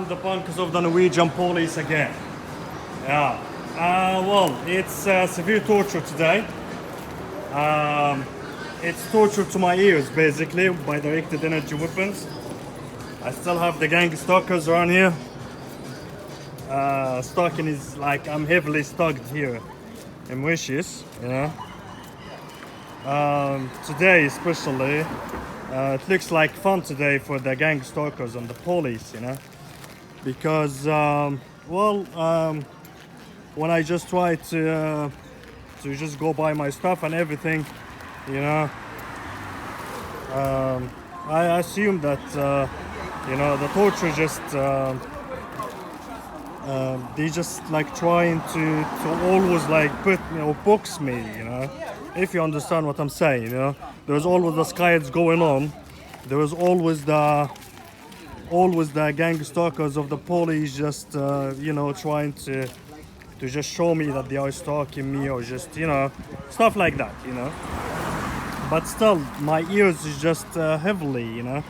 the bunkers of the Norwegian police again. Yeah. Well, it's severe torture today. It's torture to my ears, basically, by directed energy weapons. I still have the gang stalkers around here. Stalking is like I'm heavily stalked here in Mauritius, you know. Today especially, it looks like fun today for the gang stalkers and the police, you know, because when I just try to just go buy my stuff and everything, you know, I assume that you know, the torture just they just like trying to always like put, you know, box me, you know, if you understand what I'm saying, you know. There's always the skies going on. There was always the gang stalkers of the police just you know, trying to just show me that they are stalking me, or just, you know, stuff like that, you know. But still, my ears is just heavily, you know,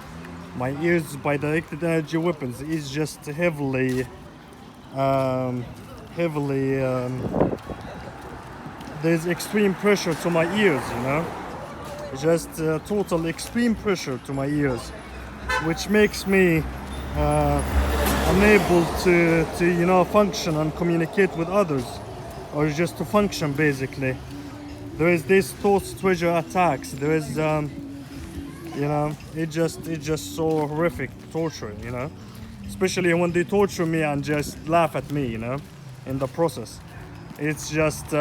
my ears by directed energy weapons is just heavily there's extreme pressure to my ears, you know. Just total extreme pressure to my ears, which makes me unable to you know, function and communicate with others, or just to function, basically. There is this thought treasure attacks. There is you know, it's just so horrific torture, you know, especially when they torture me and just laugh at me, you know, in the process. It's just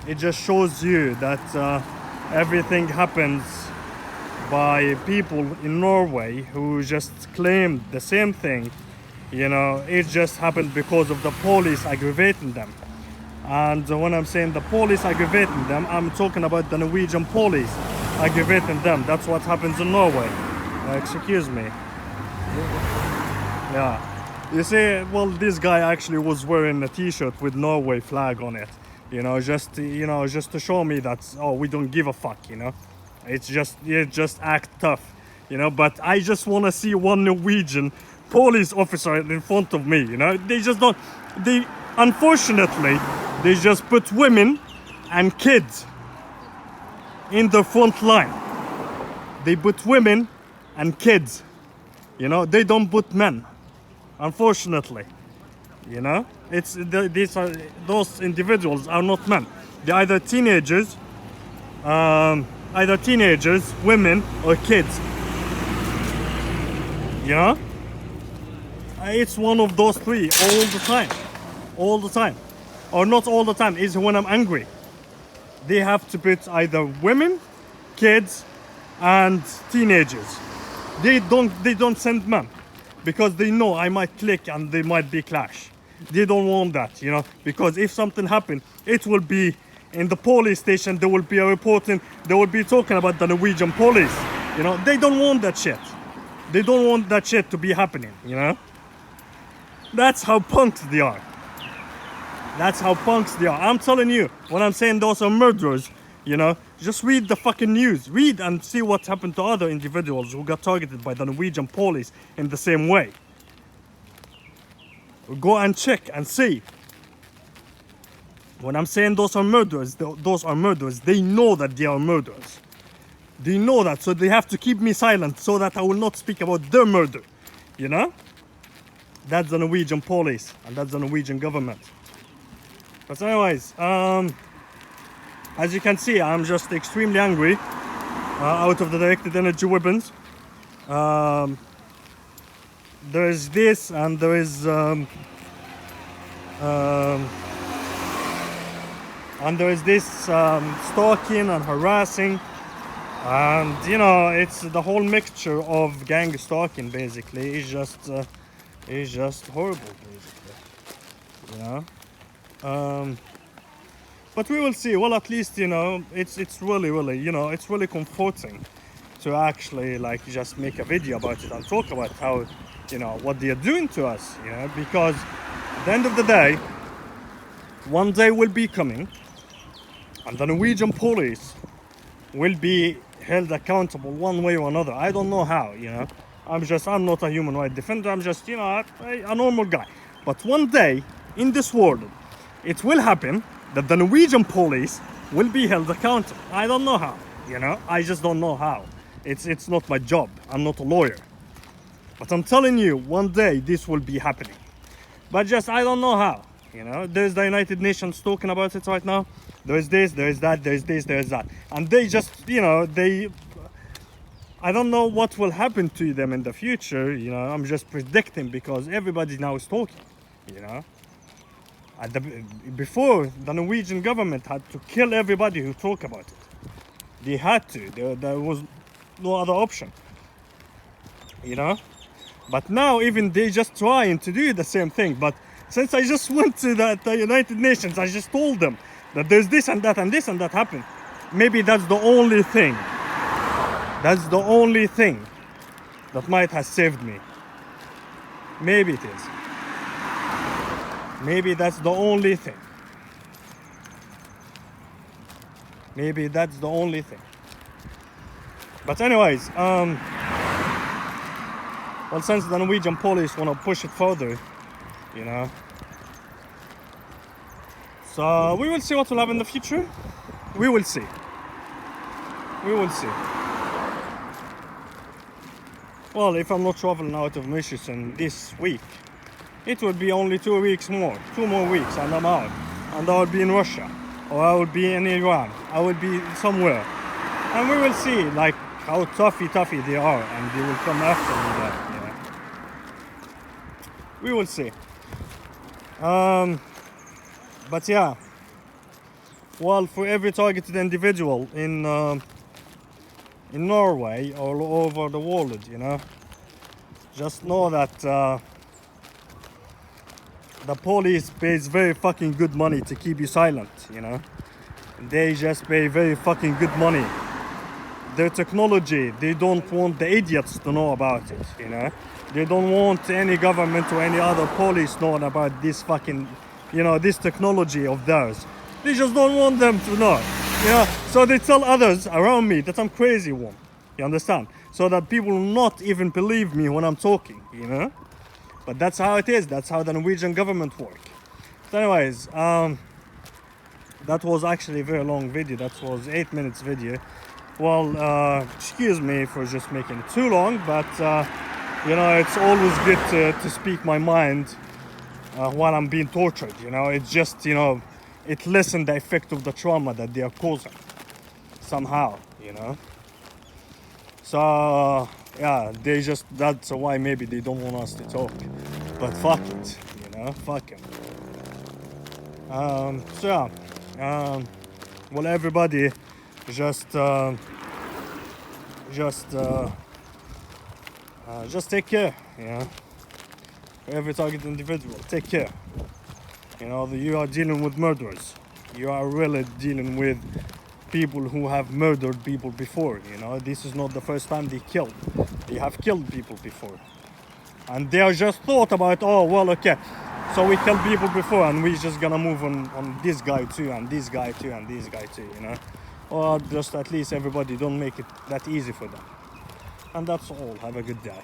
it just shows you that everything happens by people in Norway who just claim the same thing, you know. It just happened because of the police aggravating them. And when I'm saying the police aggravating them, I'm talking about the Norwegian police aggravating them. That's what happens in Norway. Excuse me. Yeah. You see, well, this guy actually was wearing a t-shirt with Norway flag on it. You know, just to show me that, oh, we don't give a fuck, you know. It's just, you just act tough, you know. But I just want to see one Norwegian police officer in front of me, you know. They just don't, unfortunately, they just put women and kids in the front line. They put women and kids, you know. They don't put men, unfortunately, you know. Those individuals are not men. They're either teenagers, women, or kids, you know. It's one of those three all the time, or not all the time. Is when I'm angry. They have to put either women, kids, and teenagers. They don't send men, because they know I might click and they might be clash. They don't want that, you know, because if something happened, it will be in the police station. There will be a reporting. They will be talking about the Norwegian police. You know, they don't want that shit. They don't want that shit to be happening, you know. That's how punks they are. That's how punks they are. I'm telling you, when I'm saying those are murderers, you know, just read the fucking news. Read and see what happened to other individuals who got targeted by the Norwegian police in the same way. Go and check and see. When I'm saying those are murderers, those are murderers. They know that they are murderers. They know that, so they have to keep me silent so that I will not speak about their murder, you know? That's the Norwegian police, and that's the Norwegian government. But anyways, as you can see, I'm just extremely angry out of the directed energy weapons. There is this, and there is this stalking and harassing, and you know, it's the whole mixture of gang stalking. Basically, it's just horrible, basically, you know. But we will see. Well, at least, you know, it's really, you know, it's really comforting to actually like just make a video about it and talk about how, you know, what they are doing to us, you know, because at the end of the day, one day will be coming and the Norwegian police will be held accountable one way or another. I don't know how, you know. I'm not a human rights defender. I'm just, you know, a normal guy. But one day in this world, it will happen that the Norwegian police will be held accountable. I don't know how, you know, I just don't know how. It's not my job. I'm not a lawyer. But I'm telling you, one day this will be happening. But just, I don't know how. You know, there's the United Nations talking about it right now. There's this, there's that, there's this, there's that. And they just, you know, I don't know what will happen to them in the future. You know, I'm just predicting because everybody now is talking, you know. Before, the Norwegian government had to kill everybody who talk about it. They had to. There was no other option, you know. But now even they just trying to do the same thing. But since I just went to the United Nations, I just told them that there's this and that and this and that happened. Maybe that's the only thing. That's the only thing that might have saved me. Maybe it is. Maybe that's the only thing. Maybe that's the only thing. But anyways, well, since the Norwegian police want to push it further, you know, so we will see what will happen in the future. We will see. We will see. Well, if I'm not traveling out of Michigan this week, it will be only 2 weeks more. 2 more weeks and I'm out. And I will be in Russia. Or I will be in Iran. I will be somewhere. And we will see like how toughy they are. And they will come after me there, you know. We will see. But yeah. Well, for every targeted individual in Norway, all over the world, you know, just know that the police pays very fucking good money to keep you silent, you know. They just pay very fucking good money. Their technology, they don't want the idiots to know about it, you know. They don't want any government or any other police knowing about this fucking, you know, this technology of theirs. They just don't want them to know, you know. So they tell others around me that I'm crazy one, you understand? So that people will not even believe me when I'm talking, you know. But that's how it is. That's how the Norwegian government work. So anyways, that was actually a very long video. That was 8 minutes video. Well, excuse me for just making it too long, but you know, it's always good to speak my mind while I'm being tortured. You know, it's just, you know, it lessens the effect of the trauma that they are causing somehow, you know. So yeah, they just, that's why maybe they don't want us to talk. But fuck it, you know, fuck it. So yeah, well, everybody just take care, you know. Every targeted individual, take care. You know, you are dealing with murderers. You are really dealing with people who have murdered people before, you know. This is not the first time they killed. They have killed people before. And they are just thought about, oh, well, okay, so we killed people before and we're just gonna move on this guy too, and this guy too, and this guy too, you know. Or just at least everybody don't make it that easy for them. And that's all. Have a good day.